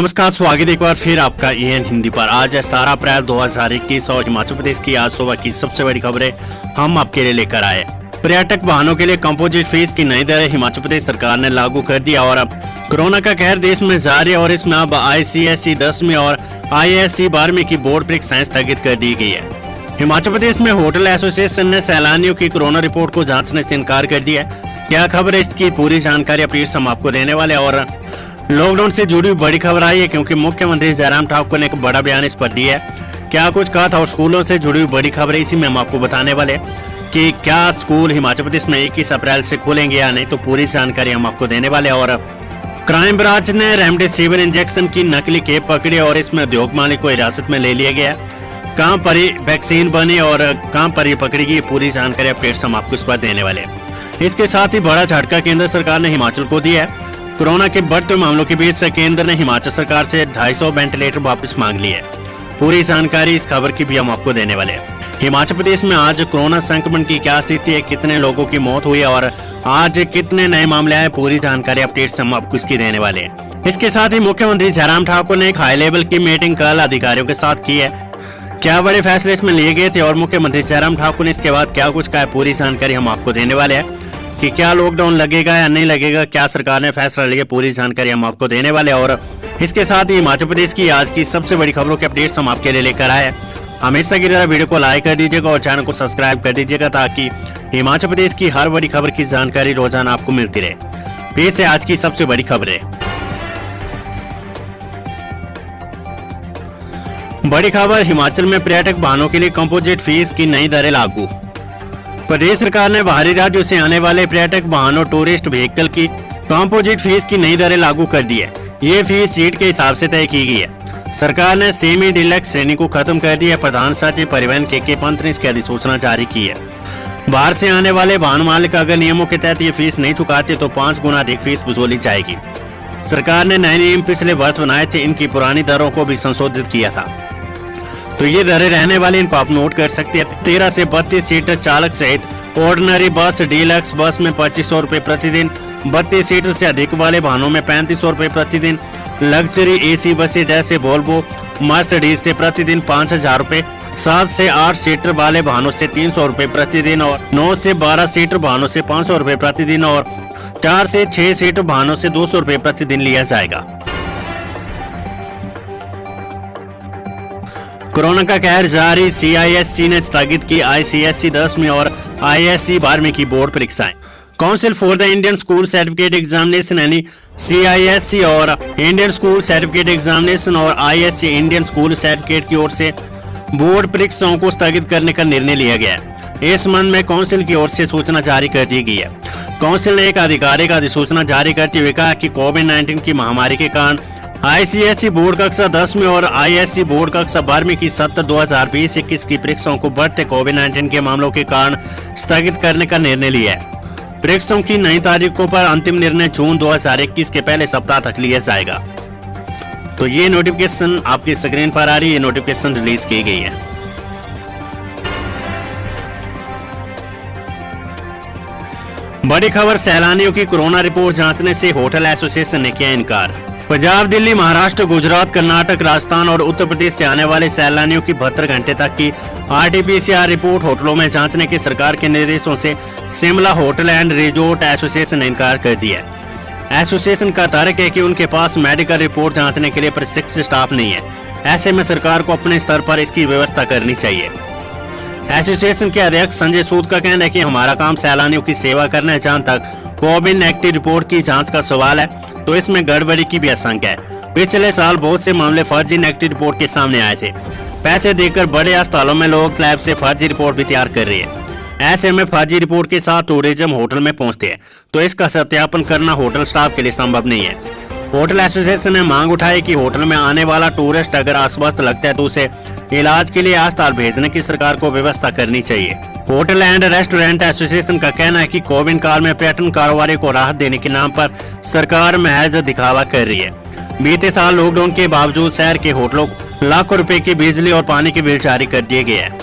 नमस्कार, स्वागत एक बार फिर आपका एएन हिंदी पर। आज 17 अप्रैल 2021 और हिमाचल प्रदेश की आज सुबह की सबसे बड़ी खबरें हम आपके लिए लेकर आए। पर्यटक वाहनों के लिए कंपोजिट फीस की नई दरें हिमाचल प्रदेश सरकार ने लागू कर दिया और अब कोरोना का कहर देश में जारी है और इसमें अब ICSE 10वीं और IISc 12वीं की बोर्ड परीक्षाएं स्थगित कर दी गई है। हिमाचल प्रदेश में होटल एसोसिएशन ने सैलानियों की कोरोना रिपोर्ट को जांचने से इनकार कर दिया है। क्या खबर है, इसकी पूरी जानकारी अपडेट हम आपको देने वाले हैं। और लॉकडाउन से जुड़ी बड़ी खबर आई है क्योंकि मुख्यमंत्री जयराम ठाकुर ने एक बड़ा बयान इस पर दिया है। क्या कुछ कहा था और स्कूलों से जुड़ी बड़ी खबर इसी में हम आपको बताने वाले हैं कि क्या स्कूल हिमाचल प्रदेश में 21 अप्रैल से खुलेंगे या नहीं, तो पूरी जानकारी हम आपको देने वाले हैं। और क्राइम ब्रांच ने रेमडेसिविर इंजेक्शन की नकली खेप पकड़ी और इसमें उद्योग मालिक को हिरासत में ले लिया गया। कहां पर वैक्सीन बनी और कहां पर पकड़ी गई, पूरी जानकारी अपडेट्स हम आपको इस पर देने वाले हैं। इसके साथ ही बड़ा झटका केंद्र सरकार ने हिमाचल को दिया है। कोरोना के बढ़ते मामलों के बीच केंद्र ने हिमाचल सरकार से 250 वेंटिलेटर वापस मांग लिए। पूरी जानकारी इस खबर की भी हम आपको देने वाले हैं। हिमाचल प्रदेश में आज कोरोना संक्रमण की क्या स्थिति है, कितने लोगों की मौत हुई है और आज कितने नए मामले आए, पूरी जानकारी अपडेट्स हम आपको इसकी देने वाले हैं। इसके साथ ही मुख्यमंत्री जयराम ठाकुर ने एक हाई लेवल की मीटिंग कल अधिकारियों के साथ की है। क्या बड़े फैसले इसमें लिए गए थे और मुख्यमंत्री जयराम ठाकुर ने इसके बाद क्या कुछ कहा, पूरी जानकारी हम आपको देने वाले हैं कि क्या लॉकडाउन लगेगा या नहीं लगेगा, क्या सरकार ने फैसला लिया, पूरी जानकारी हम आपको देने वाले हैं। और इसके साथ ही हिमाचल प्रदेश की आज की सबसे बड़ी खबरों के अपडेट्स हम आपके लिए लेकर आए। हमेशा की तरह वीडियो को लाइक कर दीजिएगा और चैनल को सब्सक्राइब कर दीजिएगा ताकि हिमाचल प्रदेश की हर बड़ी खबर की जानकारी रोजाना आपको मिलती रहे। पेश है आज की सबसे बड़ी खबरें। बड़ी खबर, हिमाचल में पर्यटक वाहनों के लिए कंपोजिट फीस की नई दरें लागू। प्रदेश सरकार ने बाहरी राज्यों से आने वाले पर्यटक वाहनों टूरिस्ट व्हीकल की कंपोजिट फीस की नई दरें लागू कर दी है। ये फीस सीट के हिसाब से तय की गई है। सरकार ने सेमी डिलक्स श्रेणी को खत्म कर दिया है। प्रधान सचिव परिवहन के पंत ने इसकी अधिसूचना जारी की है। बाहर से आने वाले वाहन मालिक अगर नियमों के तहत ये फीस नहीं चुकाते तो 5 गुना अधिक फीस वसूली जाएगी। सरकार ने नए नियम पिछले वर्ष बनाए थे, इनकी पुरानी दरों को भी संशोधित किया था। तो ये दरें रहने वाली, इनको आप नोट कर सकते हैं। 13 से 32 सीटर चालक सहित ऑर्डिनरी बस, डीलक्स बस में 2500 रुपए प्रतिदिन, 32 सीटर से अधिक वाले वाहनों में 3500 रुपए प्रतिदिन, लग्जरी AC बसें जैसे वोल्वो, मर्सिडीज से प्रतिदिन 5000 रुपए, 7 से 8 सीटर वाले वाहनों से 300 रुपए प्रतिदिन और 9 से 12 सीटर वाहनों से 500 रुपए प्रतिदिन और 4 से 6 सीटर वाहनों से 200 रुपए प्रतिदिन लिया जाएगा। कोरोना का कहर जारी, CISC ने स्थगित की ICSE 10वीं और IISc 12वीं की बोर्ड परीक्षाएं। Council for the Indian school certificate examination यानी CISC और इंडियन स्कूल सर्टिफिकेट एग्जामिनेशन और IISc इंडियन स्कूल सर्टिफिकेट की ओर से बोर्ड परीक्षाओं को स्थगित करने का निर्णय लिया गया है। इस संबंध में काउंसिल की ओर से सूचना जारी कर दी गई है। काउंसिल ने एक आधिकारिक अधिसूचना जारी करते हुए कहा कि कोविड-19 की महामारी के कारण ICSE बोर्ड कक्षा 10वीं और IISc बोर्ड कक्षा 12वीं की सत्र 2020-21 की परीक्षाओं को बढ़ते कोविड-19 के मामलों के कारण स्थगित करने का निर्णय लिया है। परीक्षाओं की नई तारीखों पर अंतिम निर्णय जून 2021 के पहले सप्ताह तक लिया जाएगा। तो ये नोटिफिकेशन आपकी स्क्रीन पर आ रही है, नोटिफिकेशन रिलीज की गई है। बड़ी खबर, सैलानियों की कोरोना रिपोर्ट जांचने से होटल एसोसिएशन ने किया इनकार। पंजाब, दिल्ली, महाराष्ट्र, गुजरात, कर्नाटक, राजस्थान और उत्तर प्रदेश से आने वाले सैलानियों की 72 घंटे तक की RT-PCR रिपोर्ट होटलों में जांचने के सरकार के निर्देशों से Shimla hotel and resort association ने इनकार कर दिया है। एसोसिएशन का तर्क है कि उनके पास मेडिकल रिपोर्ट जांचने के लिए प्रशिक्षित स्टाफ नहीं है। ऐसे में सरकार को अपने स्तर पर इसकी व्यवस्था करनी चाहिए। एसोसिएशन के अध्यक्ष संजय सूद का कहना है कि हमारा काम सैलानियों की सेवा करना है। जहां तक कोविड नेगेटिव रिपोर्ट की जांच का सवाल है तो इसमें गड़बड़ी की भी आशंका है। पिछले साल बहुत से मामले फर्जी नेगेटिव रिपोर्ट के सामने आए थे। पैसे देकर बड़े अस्पतालों में लोग लैब से फर्जी रिपोर्ट भी तैयार कर रहे हैं। ऐसे में फर्जी रिपोर्ट के साथ टूरिज्म होटल में पहुंचते हैं तो इसका सत्यापन करना होटल स्टाफ के लिए संभव नहीं है। होटल एसोसिएशन ने मांग उठाई कि होटल में आने वाला टूरिस्ट अगर अस्वस्थ लगता है तो उसे इलाज के लिए अस्पताल भेजने की सरकार को व्यवस्था करनी चाहिए। होटल एंड रेस्टोरेंट एसोसिएशन का कहना है कि कोविड काल में पर्यटन कारोबारी को राहत देने के नाम पर सरकार महज दिखावा कर रही है। बीते साल लॉकडाउन के बावजूद शहर के होटलों को लाखों रुपए की बिजली और पानी के बिल जारी कर दिए गए हैं।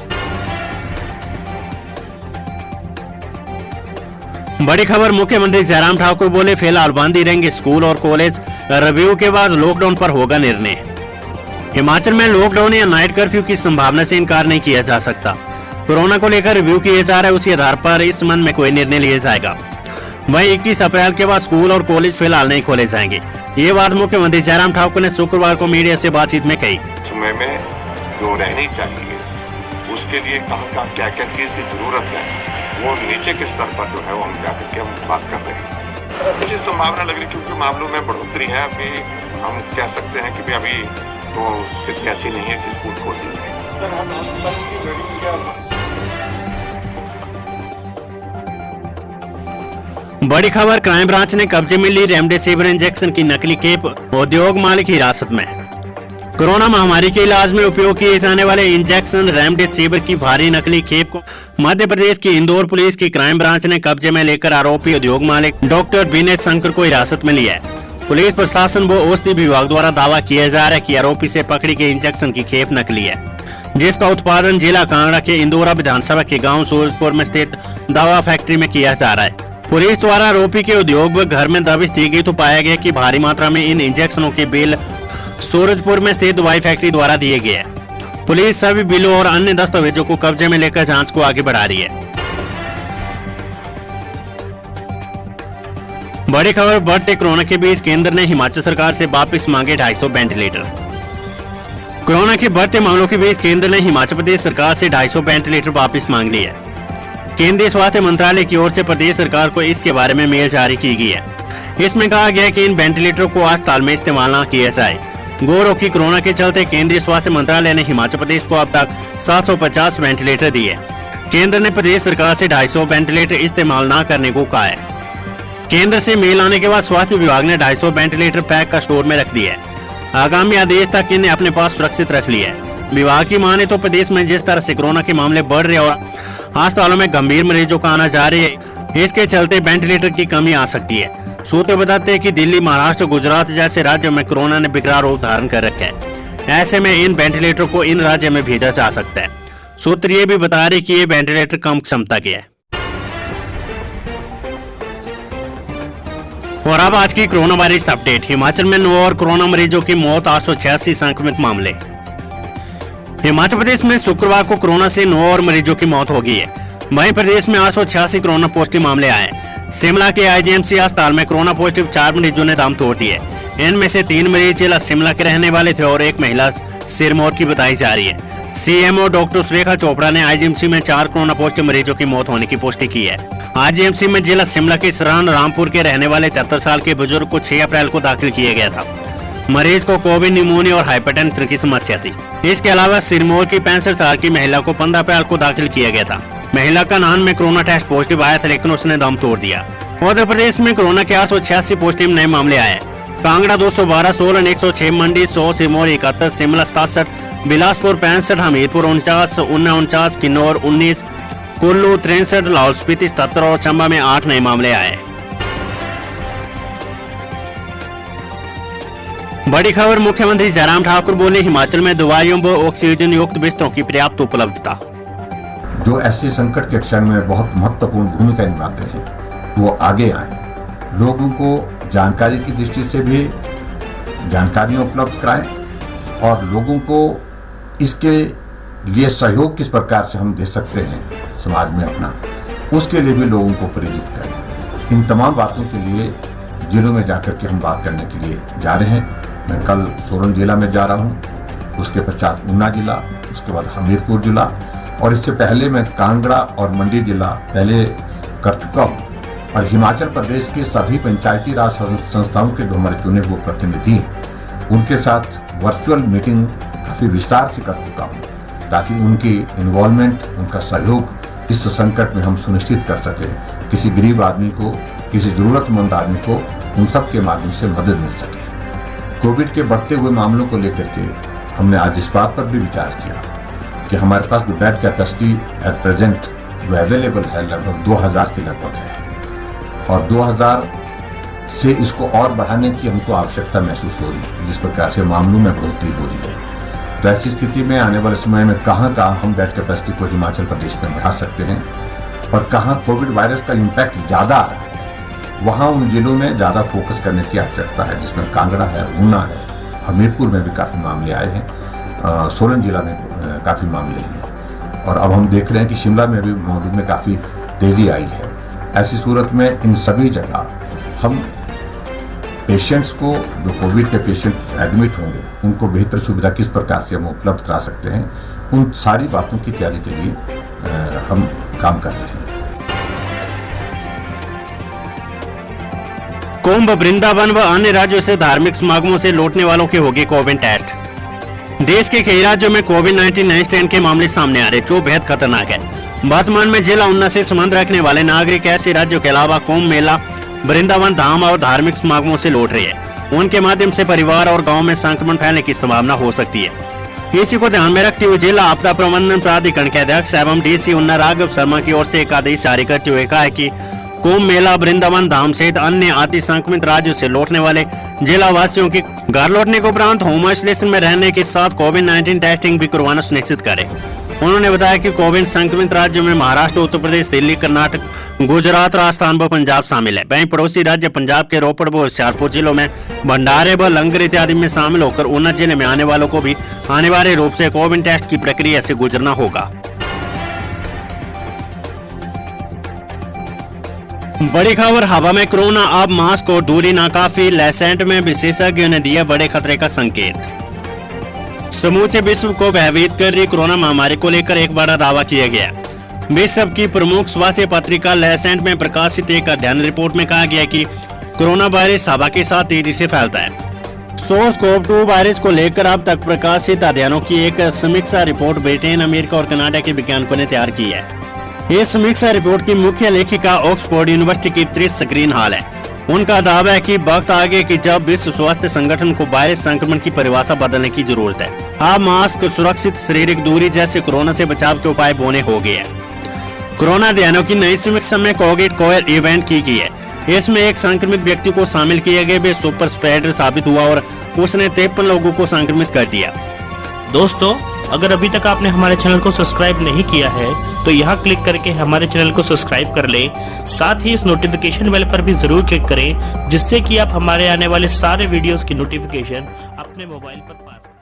बड़ी खबर, मुख्यमंत्री जयराम ठाकुर बोले फिलहाल बंद ही रहेंगे स्कूल और कॉलेज, रिव्यू के बाद लॉकडाउन पर होगा निर्णय। हिमाचल में लॉकडाउन या नाइट कर्फ्यू की संभावना से इनकार नहीं किया जा सकता। कोरोना को लेकर रिव्यू किया जा रहा है, उसी आधार पर इस संबंध में कोई निर्णय लिया जाएगा। वहीं 21 अप्रैल के बाद स्कूल और कॉलेज फिलहाल नहीं खोले जाएंगे। ये बात मुख्यमंत्री जयराम ठाकुर ने शुक्रवार को मीडिया से बातचीत में कही। समय में जो रहनी चाहिए उसके लिए कहाँ क्या क्या चीज की जरूरत है, वो नीचे के स्तर पर जो है वो हम जाकर के हम बात कर रहे हैं। ऐसी संभावना लग रही क्योंकि मामलों में बढ़ोतरी है। अभी हम कह सकते हैं कि अभी तो स्थिति ऐसी नहीं है कि स्कूल खोल दीजिए। बड़ी खबर, क्राइम ब्रांच ने कब्जे में ली रेमडेसिविर इंजेक्शन की नकली खेप, उद्योग मालिक हिरासत में। कोरोना महामारी के इलाज में उपयोग किए जाने वाले इंजेक्शन रेमडेसिविर की भारी नकली खेप को मध्य प्रदेश की इंदौर पुलिस की क्राइम ब्रांच ने कब्जे में लेकर आरोपी उद्योग मालिक डॉक्टर विनय शंकर को हिरासत में लिया है। पुलिस प्रशासन व औषधि विभाग द्वारा दावा किया जा रहा है कि आरोपी से पकड़ी गई इंजेक्शन की खेप नकली है, जिसका उत्पादन जिला कांगड़ा के इंदौरा विधानसभा के गाँव सूरजपुर में स्थित दवा फैक्ट्री में किया जा रहा है। पुलिस द्वारा आरोपी के उद्योग व घर में दबिश दी गई तो पाया गया कि भारी मात्रा में इन इंजेक्शनों के बिल सूरजपुर में स्थित दवाई फैक्ट्री द्वारा दिए गए हैं। पुलिस सभी बिलों और अन्य दस्तावेजों को कब्जे में लेकर जांच को आगे बढ़ा रही है। बड़ी खबर, बढ़ते कोरोना के बीच केंद्र ने हिमाचल सरकार से वापस मांगे 250 वेंटिलेटर। कोरोना के बढ़ते मामलों के बीच केंद्र ने हिमाचल प्रदेश सरकार से 250 वेंटिलेटर वापस मांग लिए है। केंद्रीय स्वास्थ्य मंत्रालय की ओर से प्रदेश सरकार को इसके बारे में मेल जारी की गई है। इसमें कहा गया है कि इन वेंटिलेटरों को अस्पताल में इस्तेमाल न किया जाए। गौरव की कोरोना के चलते केंद्रीय स्वास्थ्य मंत्रालय ने हिमाचल प्रदेश को अब तक 750 वेंटिलेटर दिए। केंद्र ने प्रदेश सरकार से 250 वेंटिलेटर इस्तेमाल न करने को कहा है। केंद्र से मेल आने के बाद स्वास्थ्य विभाग ने 250 वेंटिलेटर पैक का स्टोर में रख दिया है। आगामी आदेश तक इन्हें अपने पास सुरक्षित रख लिया है। विभाग की माने तो प्रदेश में जिस तरह से कोरोना के मामले बढ़ रहे और अस्पतालों में गंभीर मरीजों का आना जारी है, इसके चलते वेंटिलेटर की कमी आ सकती है। सूत्र बताते हैं कि दिल्ली, महाराष्ट्र, गुजरात जैसे राज्यों में कोरोना ने बिगड़ा रूप धारण कर रखा है। ऐसे में इन वेंटिलेटर को इन राज्यों में भेजा जा सकता है। सूत्र ये भी बता रहे कि ये वेंटिलेटर कम क्षमता के है। और अब आज की कोरोना वायरस अपडेट। हिमाचल में 9 और कोरोना मरीजों की मौत, 886 संक्रमित मामले। हिमाचल प्रदेश में शुक्रवार को कोरोना से 9 और मरीजों की मौत हो गई है। वहीं प्रदेश में 886 कोरोना पॉजिटिव मामले आए। शिमला के आईजीएमसी अस्पताल में कोरोना पॉजिटिव 4 मरीजों ने दम तोड़ दिए। इनमें से 3 मरीज जिला शिमला के रहने वाले थे और एक महिला सिरमौर की बताई जा रही है। सीएमओ डॉक्टर सुरेखा चोपड़ा ने आईजीएमसी में 4 कोरोना पॉजिटिव मरीजों की मौत होने की पुष्टि की है। आईजीएमसी में जिला शिमला के सरान रामपुर के रहने वाले 73 साल के बुजुर्ग को 6 अप्रैल को दाखिल किया गया था। मरीज को कोविड, निमोनिया और हाइपरटेंशन की समस्या थी। इसके अलावा सिरमौर की 65 साल की महिला को 15 अप्रैल को दाखिल किया गया था। महिला का नान में कोरोना टेस्ट पॉजिटिव आया था, लेकिन उसने दम तोड़ दिया। मध्य प्रदेश में कोरोना के 886 पॉजिटिव नए मामले आए। कांगड़ा 212, सोलन 106, मंडी 100, सिरमौर 71, शिमला 67, बिलासपुर 65, हमीरपुर 49, ऊना 49, किन्नौर 19, कुल्लू 63, लाहौल स्पीति 77 और चंबा में 8 नए मामले आए। बड़ी खबर, मुख्यमंत्री जयराम ठाकुर बोले हिमाचल में दवाइयों व ऑक्सीजन युक्त बिस्तरों की पर्याप्त उपलब्धता। जो ऐसे संकट के क्षण में बहुत महत्वपूर्ण भूमिका निभाते हैं वो आगे आए, लोगों को जानकारी की दृष्टि से भी जानकारियां उपलब्ध कराएं और लोगों को इसके लिए सहयोग किस प्रकार से हम दे सकते हैं समाज में अपना, उसके लिए भी लोगों को प्रेरित करें। इन तमाम बातों के लिए जिलों में जाकर के हम बात करने के लिए जा रहे हैं। मैं कल सोलन जिला में जा रहा हूँ, उसके पश्चात ऊना जिला, उसके बाद हमीरपुर जिला और इससे पहले मैं कांगड़ा और मंडी जिला पहले कर चुका हूँ। और हिमाचल प्रदेश के सभी पंचायती राज संस्थाओं के जो हमारे चुने हुए प्रतिनिधि हैं उनके साथ वर्चुअल मीटिंग काफ़ी विस्तार से कर चुका हूँ, ताकि उनकी इन्वॉल्वमेंट, उनका सहयोग इस संकट में हम सुनिश्चित कर सके। किसी गरीब आदमी को, किसी ज़रूरतमंद आदमी को उन सब के माध्यम से मदद मिल सके। कोविड के बढ़ते हुए मामलों को लेकर के हमने आज इस बात पर भी विचार किया कि हमारे पास जो बेड कैपेसिटी एट प्रेजेंट जो अवेलेबल है लगभग 2000 के लगभग है और 2000 से इसको और बढ़ाने की हमको आवश्यकता महसूस हो रही है, जिस प्रकार से मामलों में बढ़ोतरी हो रही है। तो ऐसी स्थिति में आने वाले समय में कहाँ हम बेड कैपेसिटी को हिमाचल प्रदेश में बढ़ा सकते हैं, और कहाँ कोविड वायरस का इम्पैक्ट ज़्यादा आ रहा है, वहाँ उन जिलों में ज़्यादा फोकस करने की आवश्यकता है, जिसमें कांगड़ा है, ऊना है, हमीरपुर में भी काफ़ी मामले आए हैं, सोलन जिला में काफ़ी मामले हैं, और अब हम देख रहे हैं कि शिमला में भी मामलों में काफ़ी तेज़ी आई है। ऐसी सूरत में इन सभी जगह हम पेशेंट्स को, जो कोविड के पेशेंट एडमिट होंगे, उनको बेहतर सुविधा किस प्रकार से हम उपलब्ध करा सकते हैं, उन सारी बातों की तैयारी के लिए हम काम कर रहे हैं। कुंभ, वृंदावन व अन्य राज्यों से धार्मिक समागमों से लौटने वालों के होंगे कोविड टेस्ट। देश के कई राज्यों में कोविड-19 नए स्ट्रेन के मामले सामने आ रहे, जो बेहद खतरनाक है। वर्तमान में जिला उन्ना से संबंध रखने वाले नागरिक ऐसे राज्यों के अलावा कुंभ मेला, वृंदावन धाम और धार्मिक समागमों से लौट रहे हैं। उनके माध्यम से परिवार और गांव में संक्रमण फैलने की संभावना हो सकती है। इसी को ध्यान में रखते हुए जिला आपदा प्रबंधन प्राधिकरण के अध्यक्ष एवं डीसी उन्ना राघव शर्मा की ओर से एक आदेश जारी करते हुए कहा है कि कुंभ मेला, वृंदावन धाम सहित अन्य अति संक्रमित राज्यों से लौटने वाले जिला वासियों के घर लौटने के उपरांत होम आइसोलेशन में रहने के साथ कोविड-19 टेस्टिंग भी करवाना सुनिश्चित करें। उन्होंने बताया कि कोविड संक्रमित राज्यों में महाराष्ट्र, उत्तर प्रदेश, दिल्ली, कर्नाटक, गुजरात, राजस्थान व पंजाब शामिल है। वहीं पड़ोसी राज्य पंजाब के रोपड़ व होशियारपुर जिलों में भंडारे व लंगर इत्यादि में शामिल होकर ऊना जिले में आने वालों को भी अनिवार्य रूप से कोविड टेस्ट की प्रक्रिया से गुजरना होगा। बड़ी खबर, हवा में कोरोना, अब मास्क और दूरी नाकाफी। लैसेंट में विशेषज्ञों ने दिया बड़े खतरे का संकेत। समूचे विश्व को भयभीत कर रही कोरोना महामारी को लेकर एक बड़ा दावा किया गया। विश्व की प्रमुख स्वास्थ्य पत्रिका लैसेंट में प्रकाशित एक अध्ययन रिपोर्ट में कहा गया कि कोरोना वायरस हवा के साथ तेजी से फैलता है। SARS-CoV-2 वायरस को लेकर अब तक प्रकाशित अध्ययनों की एक समीक्षा रिपोर्ट ब्रिटेन, अमेरिका और कनाडा के वैज्ञानिकों ने तैयार की है। इस समीक्षा रिपोर्ट की मुख्य लेखिका ऑक्सफोर्ड यूनिवर्सिटी की त्रिश ग्रीनहाल है। उनका दावा है कि वक्त आ गया कि जब विश्व स्वास्थ्य संगठन को वायरस संक्रमण की परिभाषा बदलने की जरूरत है। अब मास्क, सुरक्षित शारीरिक दूरी जैसे कोरोना से बचाव के उपाय बोने हो गए हैं। कोरोना अध्ययनों की नई समीक्षा में कोविड कोयर इवेंट की गई है। इसमें एक संक्रमित व्यक्ति को शामिल किया गया, वे सुपर स्प्रेडर साबित हुआ और उसने 53 लोगों को संक्रमित कर दिया। दोस्तों, अगर अभी तक आपने हमारे चैनल को सब्सक्राइब नहीं किया है तो यहाँ क्लिक करके हमारे चैनल को सब्सक्राइब कर लें। साथ ही इस नोटिफिकेशन बेल पर भी जरूर क्लिक करें, जिससे कि आप हमारे आने वाले सारे वीडियोस की नोटिफिकेशन अपने मोबाइल पर पा सकें।